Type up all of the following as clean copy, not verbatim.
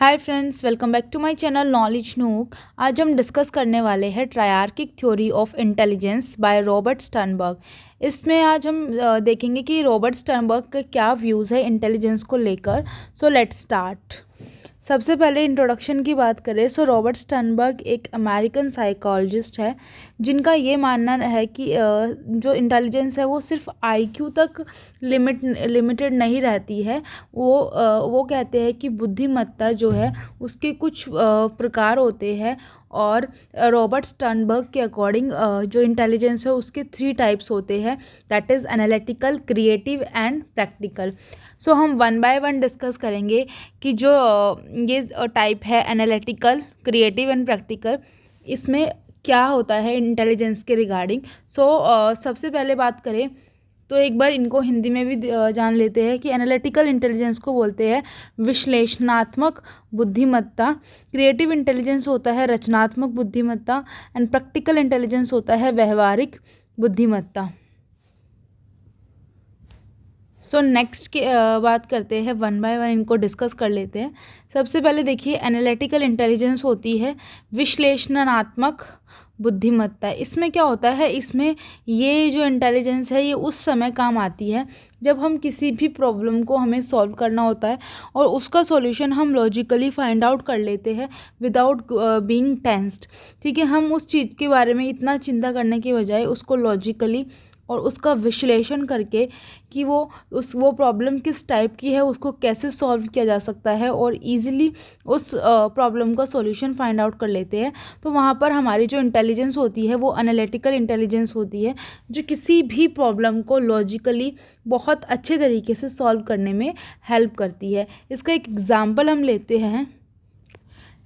Hi friends, welcome back to my channel knowledge nook. आज हम discuss करने वाले हैं triarchic theory of intelligence by Robert Sternberg. इसमें आज हम देखेंगे कि रॉबर्ट स्टर्नबर्ग के क्या व्यूज़ है इंटेलिजेंस को लेकर। So let's start. सबसे पहले इंट्रोडक्शन की बात करें सो रॉबर्ट स्टर्नबर्ग एक अमेरिकन साइकोलॉजिस्ट है जिनका ये मानना है कि जो इंटेलिजेंस है वो सिर्फ आईक्यू तक लिमिटेड नहीं रहती है। वो कहते हैं कि बुद्धिमत्ता जो है उसके कुछ प्रकार होते हैं और रॉबर्ट स्टर्नबर्ग के अकॉर्डिंग जो इंटेलिजेंस है उसके 3 टाइप्स होते हैं, that is analytical, creative and practical. So हम वन बाय वन डिस्कस करेंगे कि जो ये टाइप है एनालिटिकल, क्रिएटिव एंड प्रैक्टिकल, इसमें क्या होता है इंटेलिजेंस के रिगार्डिंग। सबसे पहले बात करें तो एक बार इनको हिंदी में भी जान लेते हैं कि एनालिटिकल इंटेलिजेंस को बोलते हैं विश्लेषणात्मक बुद्धिमत्ता, क्रिएटिव इंटेलिजेंस होता है रचनात्मक बुद्धिमत्ता एंड प्रैक्टिकल इंटेलिजेंस होता है व्यवहारिक बुद्धिमत्ता। नेक्स्ट की बात करते हैं, वन बाय वन इनको डिस्कस कर लेते हैं। सबसे पहले देखिए एनालिटिकल इंटेलिजेंस होती है विश्लेषणात्मक बुद्धिमत्ता। इसमें क्या होता है, इसमें ये जो इंटेलिजेंस है ये उस समय काम आती है जब हम किसी भी प्रॉब्लम को हमें सॉल्व करना होता है और उसका सॉल्यूशन हम लॉजिकली फाइंड आउट कर लेते हैं विदाउट बीइंग टेंस्ड। ठीक है, हम उस चीज़ के बारे में इतना चिंता करने के बजाय उसको लॉजिकली और उसका विश्लेषण करके कि वो प्रॉब्लम किस टाइप की है, उसको कैसे सॉल्व किया जा सकता है और इजीली उस प्रॉब्लम का सॉल्यूशन फाइंड आउट कर लेते हैं। तो वहाँ पर हमारी जो इंटेलिजेंस होती है वो एनालिटिकल इंटेलिजेंस होती है जो किसी भी प्रॉब्लम को लॉजिकली बहुत अच्छे तरीके से सॉल्व करने में हेल्प करती है। इसका एक एग्जाम्पल हम लेते हैं।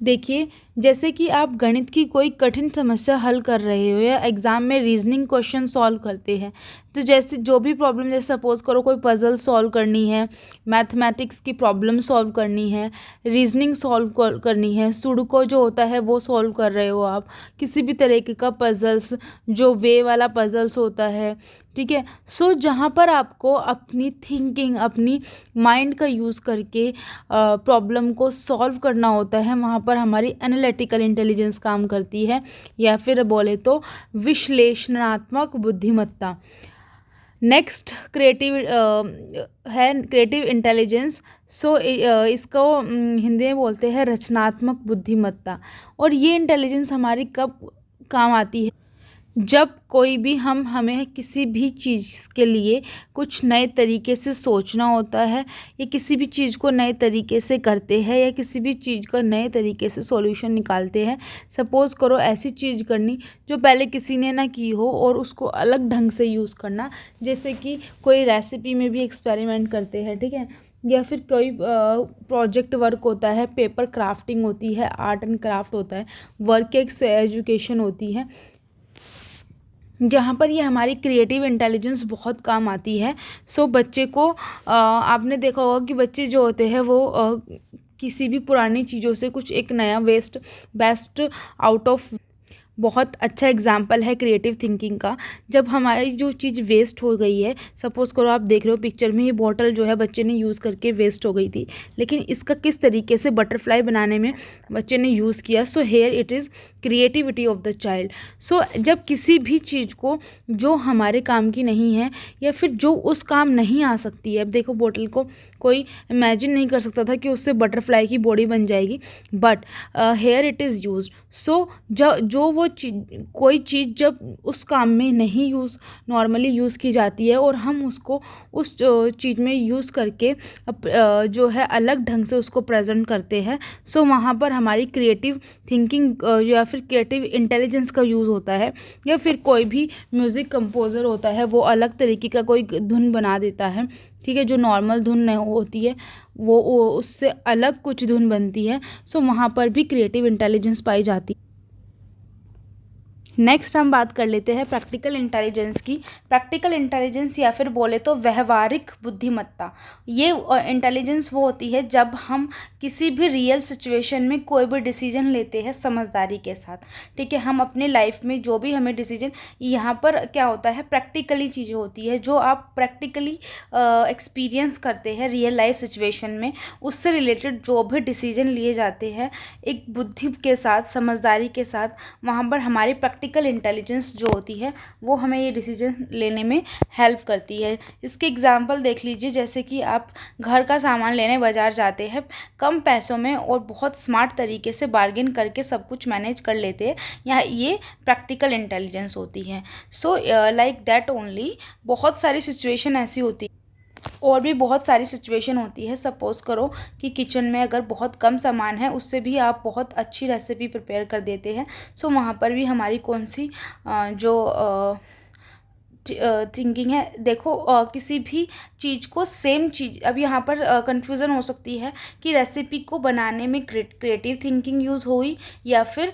देखिए, जैसे कि आप गणित की कोई कठिन समस्या हल कर रहे हो या एग्ज़ाम में रीजनिंग क्वेश्चन सॉल्व करते हैं, तो जैसे जो भी प्रॉब्लम, जैसे सपोज़ करो कोई पज़ल सॉल्व करनी है, मैथमेटिक्स की प्रॉब्लम सॉल्व करनी है, रीजनिंग सॉल्व करनी है, सुडोकू जो होता है वो सॉल्व कर रहे हो आप, किसी भी तरीके का पज़ल्स जो वे वाला पज़ल्स होता है। ठीक है, जहाँ पर आपको अपनी थिंकिंग, अपनी माइंड का यूज़ करके प्रॉब्लम को सॉल्व करना होता है, वहाँ पर हमारी एनालिटिकल इंटेलिजेंस काम करती है या फिर बोले तो विश्लेषणात्मक बुद्धिमत्ता। नेक्स्ट क्रिएटिव है क्रिएटिव इंटेलिजेंस। इसको हिंदी में बोलते हैं रचनात्मक बुद्धिमत्ता। और ये इंटेलिजेंस हमारी कब काम आती है, जब कोई भी हमें किसी भी चीज़ के लिए कुछ नए तरीके से सोचना होता है या किसी भी चीज़ को नए तरीके से करते हैं या किसी भी चीज़ का नए तरीके से सॉल्यूशन निकालते हैं। सपोज़ करो ऐसी चीज़ करनी जो पहले किसी ने ना की हो और उसको अलग ढंग से यूज़ करना, जैसे कि कोई रेसिपी में भी एक्सपेरिमेंट करते हैं। ठीक है, या फिर कोई प्रोजेक्ट वर्क होता है, पेपर क्राफ्टिंग होती है, आर्ट एंड क्राफ्ट होता है, वर्क एक्स एजुकेशन होती है, जहाँ पर ये हमारी क्रिएटिव इंटेलिजेंस बहुत काम आती है। बच्चे को आपने देखा होगा कि बच्चे जो होते हैं वो किसी भी पुरानी चीज़ों से कुछ एक नया बेस्ट आउट ऑफ, बहुत अच्छा एग्जाम्पल है क्रिएटिव थिंकिंग का। जब हमारी जो चीज़ वेस्ट हो गई है, सपोज़ करो आप देख रहे हो पिक्चर में, ये बॉटल जो है बच्चे ने यूज़ करके वेस्ट हो गई थी, लेकिन इसका किस तरीके से बटरफ्लाई बनाने में बच्चे ने यूज़ किया। Here it is creativity of the child. जब किसी भी चीज़ को जो हमारे काम की नहीं है या फिर जो उस काम नहीं आ सकती है, अब देखो बॉटल को कोई इमेजिन नहीं कर सकता था कि उससे बटरफ्लाई की बॉडी बन जाएगी, but here it is use. जो वो कोई चीज़ जब उस काम में नहीं नॉर्मली यूज़ की जाती है और हम उसको उस चीज़ में यूज़ करके जो है अलग ढंग से उसको प्रेजेंट करते हैं, वहाँ पर हमारी क्रिएटिव थिंकिंग या फिर क्रिएटिव इंटेलिजेंस का यूज़ होता है। या फिर कोई भी म्यूज़िक कंपोज़र होता है, वो अलग तरीके का कोई धुन बना देता है। ठीक है, जो नॉर्मल धुन नहीं होती है वो उससे अलग कुछ धुन बनती है। वहाँ पर भी क्रिएटिव इंटेलिजेंस पाई जाती है। नेक्स्ट हम बात कर लेते हैं प्रैक्टिकल इंटेलिजेंस की। प्रैक्टिकल इंटेलिजेंस या फिर बोले तो व्यवहारिक बुद्धिमत्ता, ये इंटेलिजेंस वो होती है जब हम किसी भी रियल सिचुएशन में कोई भी डिसीजन लेते हैं समझदारी के साथ। ठीक है, हम अपने लाइफ में जो भी हमें डिसीजन, यहाँ पर क्या होता है, प्रैक्टिकली चीज़ें होती है जो आप प्रैक्टिकली एक्सपीरियंस करते हैं रियल लाइफ सिचुएशन में, उससे रिलेटेड जो भी डिसीजन लिए जाते हैं एक बुद्धि के साथ, समझदारी के साथ, वहाँ पर हमारी प्रैक्टिकल इंटेलिजेंस जो होती है वो हमें ये डिसीजन लेने में हेल्प करती है। इसके एग्जांपल देख लीजिए, जैसे कि आप घर का सामान लेने बाज़ार जाते हैं कम पैसों में और बहुत स्मार्ट तरीके से बार्गेन करके सब कुछ मैनेज कर लेते हैं, यहाँ ये प्रैक्टिकल इंटेलिजेंस होती है। सो लाइक दैट ओनली, बहुत सारी सिचुएशन ऐसी होती है और भी बहुत सारी सिचुएशन होती है। सपोज़ करो कि किचन में अगर बहुत कम सामान है, उससे भी आप बहुत अच्छी रेसिपी प्रिपेयर कर देते हैं। सो वहाँ पर भी हमारी कौन सी जो थिंकिंग है, देखो किसी भी चीज़ को सेम चीज़, अब यहाँ पर कंफ्यूजन हो सकती है कि रेसिपी को बनाने में क्रिएटिव थिंकिंग यूज़ हुई या फिर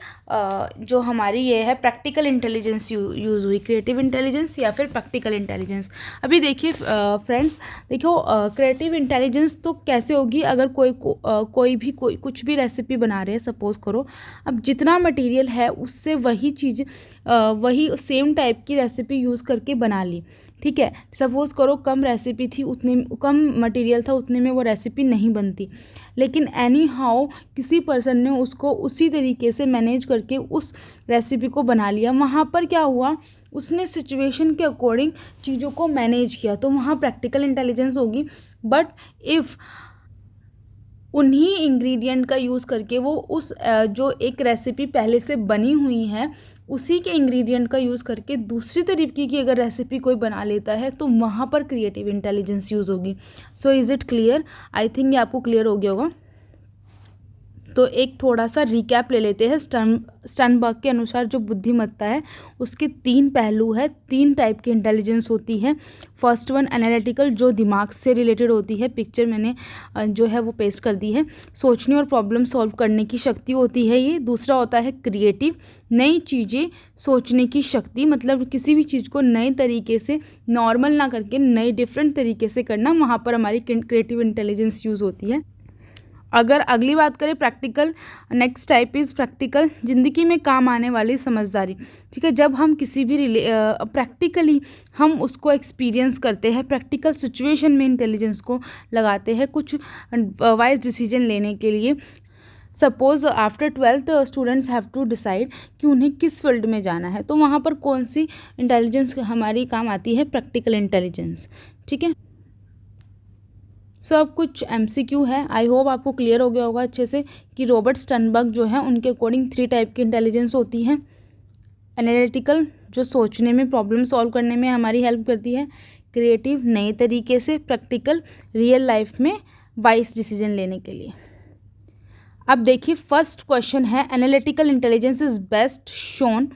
जो हमारी ये है प्रैक्टिकल इंटेलिजेंस यूज़ हुई, क्रिएटिव इंटेलिजेंस या फिर प्रैक्टिकल इंटेलिजेंस। अभी देखिए फ्रेंड्स, देखो क्रिएटिव इंटेलिजेंस तो कैसे होगी, अगर कोई कुछ भी रेसिपी बना रहे हैं सपोज़ करो, अब जितना मटेरियल है उससे वही चीज़ वही सेम टाइप की रेसिपी यूज़ करके बना ली। ठीक है, सपोज़ करो कम रेसिपी थी, उतने कम मटेरियल था, उतने में वो रेसिपी नहीं बनती, लेकिन एनी हाउ किसी पर्सन ने उसको उसी तरीके से मैनेज करके उस रेसिपी को बना लिया। वहाँ पर क्या हुआ, उसने सिचुएशन के अकॉर्डिंग चीज़ों को मैनेज किया, तो वहाँ प्रैक्टिकल इंटेलिजेंस होगी। बट इफ़ उन्हीं इंग्रेडिएंट का यूज़ करके वो उस जो एक रेसिपी पहले से बनी हुई है उसी के इंग्रेडिएंट का यूज़ करके दूसरी तरीके की अगर रेसिपी कोई बना लेता है, तो वहाँ पर क्रिएटिव इंटेलिजेंस यूज़ होगी। So is it clear? I think ये आपको क्लियर हो गया होगा। तो एक थोड़ा सा रिकैप ले लेते हैं। स्टर्नबर्ग के अनुसार जो बुद्धिमत्ता है उसके 3 पहलू है, 3 टाइप की इंटेलिजेंस होती है। फर्स्ट वन एनालिटिकल, जो दिमाग से रिलेटेड होती है, पिक्चर मैंने जो है वो पेस्ट कर दी है, सोचने और प्रॉब्लम सॉल्व करने की शक्ति होती है ये। दूसरा होता है क्रिएटिव, नई चीज़ें सोचने की शक्ति, मतलब किसी भी चीज़ को नए तरीके से, नॉर्मल ना करके नए डिफरेंट तरीके से करना, वहाँ पर हमारी क्रिएटिव इंटेलिजेंस यूज़ होती है। अगर अगली बात करें practical, next type is practical, ज़िंदगी में काम आने वाली समझदारी। ठीक है, जब हम किसी भी प्रैक्टिकली हम उसको एक्सपीरियंस करते हैं, प्रैक्टिकल सिचुएशन में इंटेलिजेंस को लगाते हैं कुछ वाइज डिसीजन लेने के लिए। Suppose after 12th students have to decide कि उन्हें किस फील्ड में जाना है, तो वहाँ पर कौन सी इंटेलिजेंस हमारी काम आती है, प्रैक्टिकल इंटेलिजेंस। ठीक है, सो अब कुछ MCQ है, आई होप आपको क्लियर हो गया होगा अच्छे से कि रॉबर्ट स्टर्नबर्ग जो है उनके अकॉर्डिंग 3 टाइप की इंटेलिजेंस होती है। एनालिटिकल, जो सोचने में, प्रॉब्लम सॉल्व करने में हमारी हेल्प करती है। क्रिएटिव, नए तरीके से। प्रैक्टिकल, रियल लाइफ में वाइज डिसीजन लेने के लिए। अब देखिए फर्स्ट क्वेश्चन है, analytical intelligence is best shown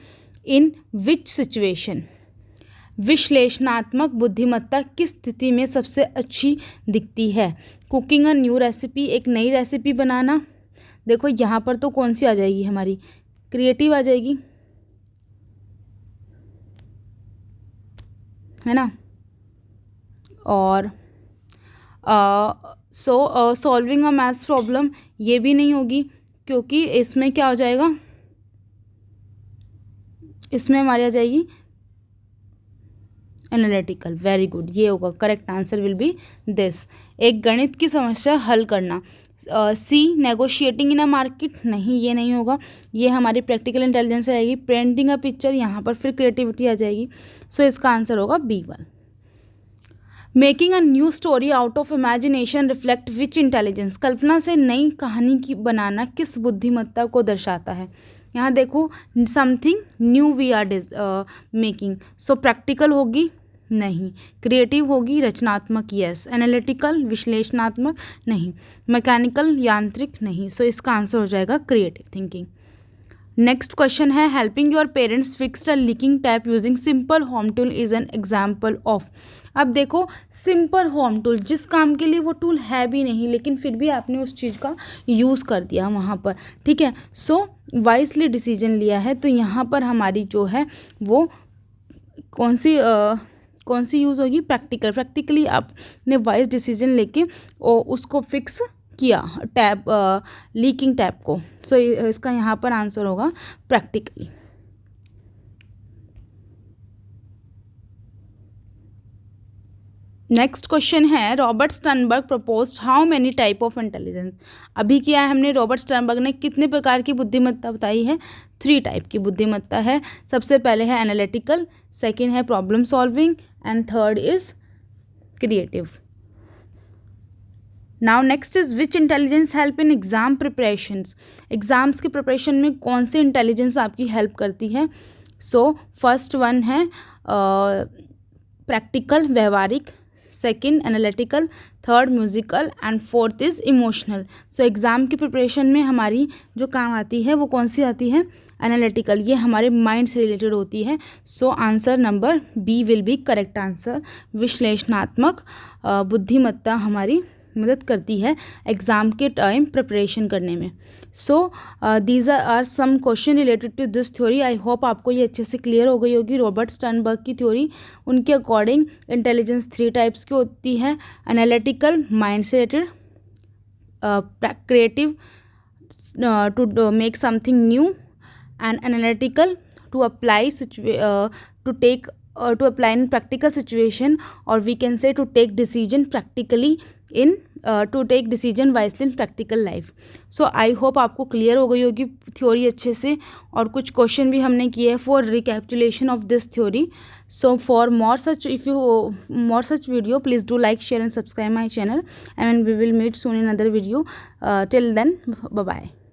in which situation. विश्लेषणात्मक बुद्धिमत्ता किस स्थिति में सबसे अच्छी दिखती है? कुकिंग अ न्यू रेसिपी, एक नई रेसिपी बनाना। देखो यहाँ पर तो कौन सी आ जाएगी, हमारी क्रिएटिव आ जाएगी, है ना। और सॉल्विंग अ मैथ्स प्रॉब्लम, ये भी नहीं होगी, क्योंकि इसमें क्या हो जाएगा, इसमें हमारी आ जाएगी एनालिटिकल। वेरी गुड, ये होगा correct answer will be this. एक गणित की समस्या हल करना। सी नेगोशिएटिंग इन अ मार्केट, नहीं ये नहीं होगा, ये हमारी प्रैक्टिकल इंटेलिजेंस आएगी। पेंटिंग अ पिक्चर, यहाँ पर फिर क्रिएटिविटी आ जाएगी। सो इसका आंसर होगा B1। Making a new story out of imagination reflect which intelligence, कल्पना से नई कहानी की बनाना किस बुद्धिमत्ता को दर्शाता है? यहाँ देखो something new we are making, so practical होगी नहीं, क्रिएटिव होगी, रचनात्मक यस, एनालिटिकल विश्लेषणात्मक नहीं, मैकेनिकल यांत्रिक नहीं। सो इसका आंसर हो जाएगा क्रिएटिव थिंकिंग। नेक्स्ट क्वेश्चन है, helping your parents fix a leaking tap using simple home tool is an example of. अब देखो सिंपल होम टूल, जिस काम के लिए वो टूल है भी नहीं लेकिन फिर भी आपने उस चीज़ का यूज़ कर दिया वहाँ पर। ठीक है, सो वाइसली डिसीजन लिया है, तो यहाँ पर हमारी जो है वो कौन सी यूज़ होगी, प्रैक्टिकली आपने वाइज डिसीजन लेके और उसको फिक्स किया टैप लीकिंग टैप को। सो इसका यहाँ पर आंसर होगा प्रैक्टिकली। नेक्स्ट क्वेश्चन है, Robert Sternberg proposed how many type of intelligence. अभी किया है हमने, रॉबर्ट स्टर्नबर्ग ने कितने प्रकार की बुद्धिमत्ता बताई है, 3 टाइप की बुद्धिमत्ता है। सबसे पहले है एनालिटिकल, सेकंड है problem solving and third is creative. Now next is which intelligence help in exam preparations. Exams के प्रिपरेशन में कौन सी इंटेलिजेंस आपकी हेल्प करती है। सो फर्स्ट वन है प्रैक्टिकल, व्यवहारिक, second analytical, third musical and fourth is emotional. So exam की preparation में हमारी जो काम आती है वो कौन सी आती है, एनालिटिकल, ये हमारे माइंड से रिलेटेड होती है। So answer number B will be correct answer. विश्लेषणात्मक बुद्धिमत्ता हमारी मदद करती है एग्ज़ाम के टाइम प्रिपरेशन करने में। So these are some question related to this theory. I hope आपको ये अच्छे से क्लियर हो गई होगी। रॉबर्ट स्टर्नबर्ग की थ्योरी, उनके अकॉर्डिंग इंटेलिजेंस 3 टाइप्स की होती है, एनालिटिकल माइंड से related, creative to make something new, and analytical to apply to apply in practical situation, or we can say to take decision practically in to take decision wisely in practical life. So I hope आपको clear हो गई होगी theory अच्छे से, और कुछ question भी हमने किए हैं for recapitulation of this theory. So for more such, if you more such video, please do like, share and subscribe my channel, and we will meet soon in another video. Till then, bye bye.